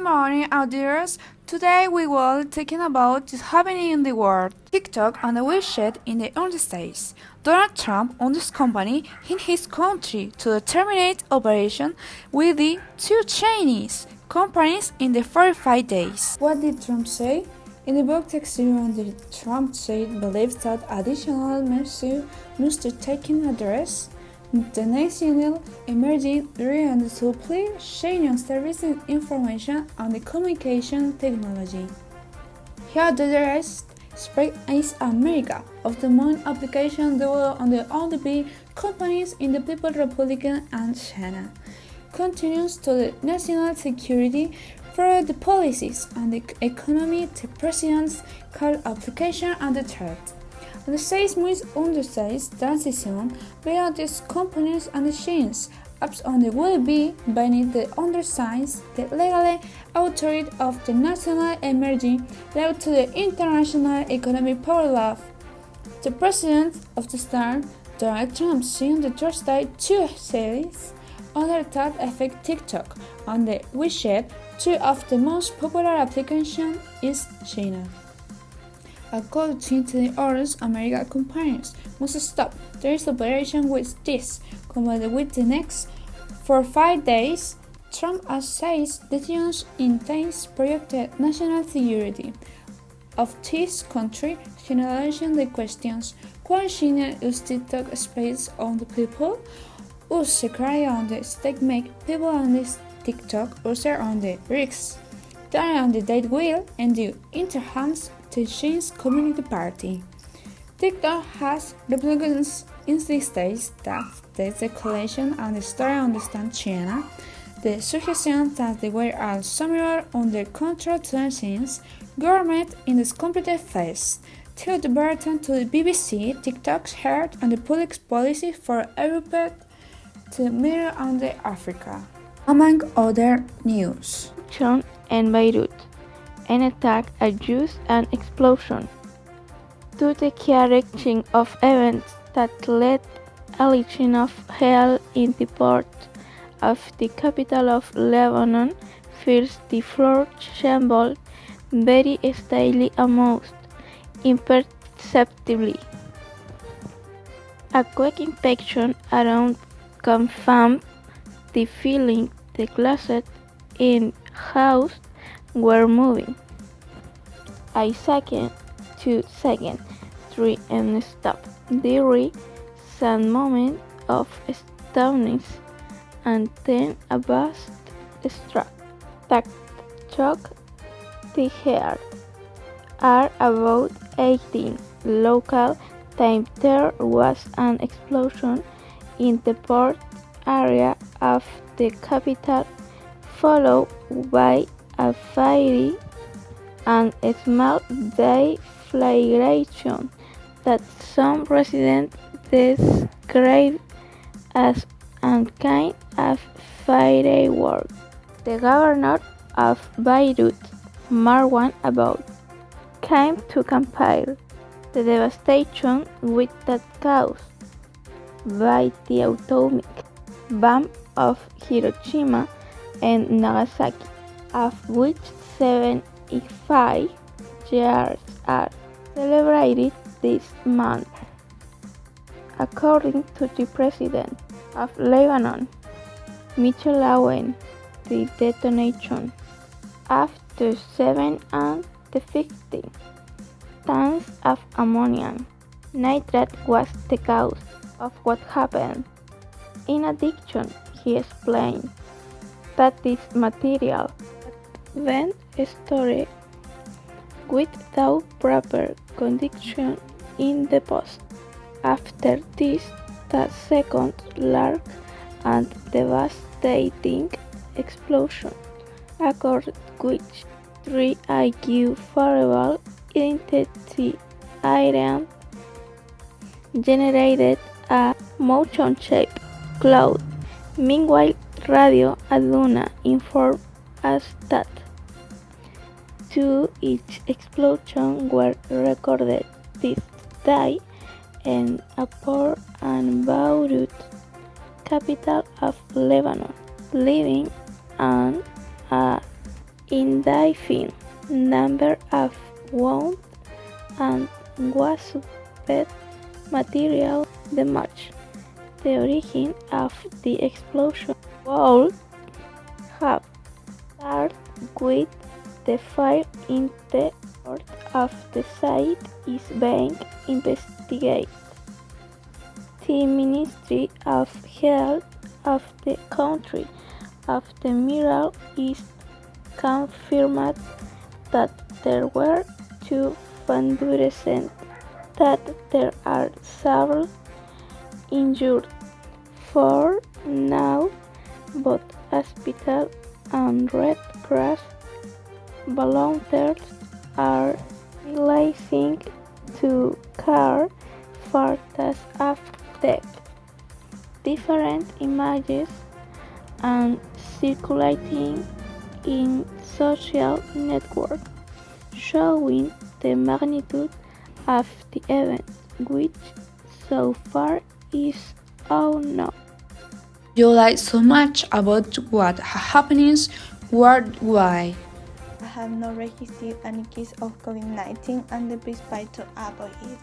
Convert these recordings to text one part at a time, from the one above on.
morning, audience. Today we will be talking about what's happening in the world. TikTok and the WeChat in the United States. Donald Trump owns company in his country to terminate operation with the two Chinese companies in the 45 days. What did Trump say? In the book Texas, Trump said believes that additional measures must be taken address the national emerging and supply chain services information and the communication technology. Here the rest spread is America of the main application developed on the only big companies in the People's Republic and China. Continues to the national security for the policies and the economy the president's call application and the threat. The seismic undersize transition between these components and chains apps on the will be beneath the undersize the legal authority of the national emerging led to the international economic power law. The president of the star, Donald Trump, on the Thursday two series under that affect TikTok and the WeChat, two of the most popular applications is China. According to the orders, American companies must stop their operation with this, with the next. For 5 days, Trump says decisions intense projected national security of this country, generalizing the questions: can China use TikTok space on the people? Who's secretary on the stake make people on this TikTok user on the risks? Then on the date will and the interhands the Chinese Communist Party. TikTok has representatives in the states that the collection and the story understand China. The suggestion that they were all similar under control to the Chinese government in this completed phase. Till the burden to the BBC, TikTok's heard on the public policy for Europe to Middle and Africa. Among other news. In Beirut, an attack, a use and explosion. To the chaotic of events that led a legion of hell in the port of the capital of Lebanon, first the floor trembled very slightly, almost imperceptibly. A quick inspection around confirmed the feeling the glasses in house were moving. I second, 2 seconds, 3 and stop. There is some moment of astounding and then a vast struck. That shock the heart. Are about 18 local time there was an explosion in the port area of the capital, followed by a fiery and a small deflagration that some residents described as a kind of firework. The governor of Beirut, Marwan About, came to compare the devastation with that caused by the atomic bomb of Hiroshima and Nagasaki, of which 75 years are celebrated this month. According to the president of Lebanon, Michel Aoun, the detonation after 7 and 15 tons of ammonium nitrate was the cause of what happened. In addition, he explained that this material when stored without proper condition in the post. After this, the second large and devastating explosion occurred, which 3 IQ variable intensity iron generated a motion-shaped cloud. Meanwhile, Radio Aduna informed us that 2 each explosions were recorded this day in a port and Beirut, capital of Lebanon, leaving an in diving number of wounds and washed material damage. The origin of the explosion would have started with the fire in the court of the site is being investigated. The Ministry of Health of the country of the Middle East confirmed that there were 2 fundraisers, that there are several injured. For now, both hospital and Red Cross volunteers are mobilizing to care for those affected. Different images are circulating in social networks showing the magnitude of the event, which so far is unknown. You like so much about what happens worldwide. I have not registered any case of COVID-19 and the best way to avoid it.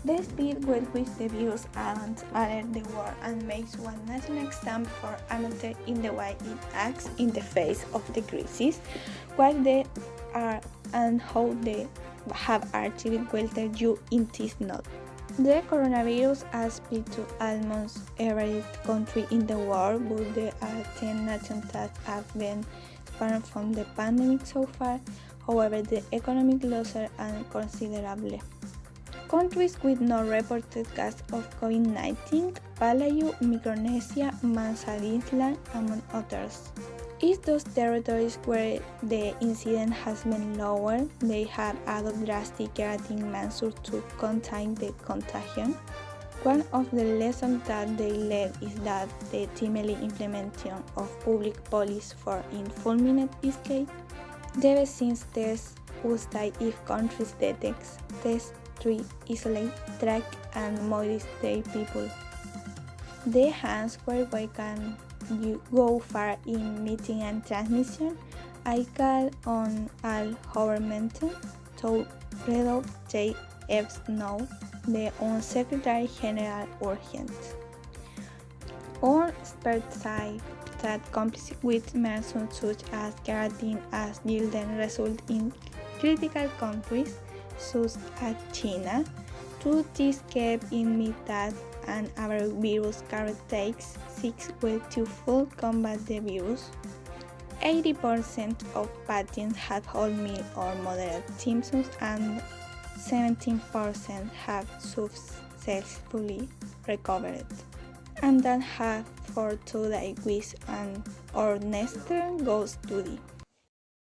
The speed with which the virus alert the world and makes one national example for another in the way it acts in the face of the crisis, what they are and how they have achieved will tell you in this note. The coronavirus has spread to almost every country in the world, but there are 10 nations that have been spared from the pandemic so far. However, the economic losses are considerable. Countries with no reported cases of COVID-19, Palau, Micronesia, Marshall Islands, among others. In those territories where the incidence has been lower, they have adopted drastic quarantine measures to contain the contagion. One of the lessons that they learned is that the timely implementation of public policy for fulminant is key. The vaccine test would say if countries detect, test, treat, isolate, track, and monitor their people. The hands where we can go far in meeting and transmission, I call on all governments to resolve JF's now, the Secretary General urgent. All experts say that complicit with measures such as quarantine as yielding results in critical countries such as China. Truth is kept in mind that an average virus carrier takes 6 weeks to fully combat the virus. 80% of patients have mild or moderate symptoms and 17% have successfully recovered. And that have for 2 days with an or next goes to the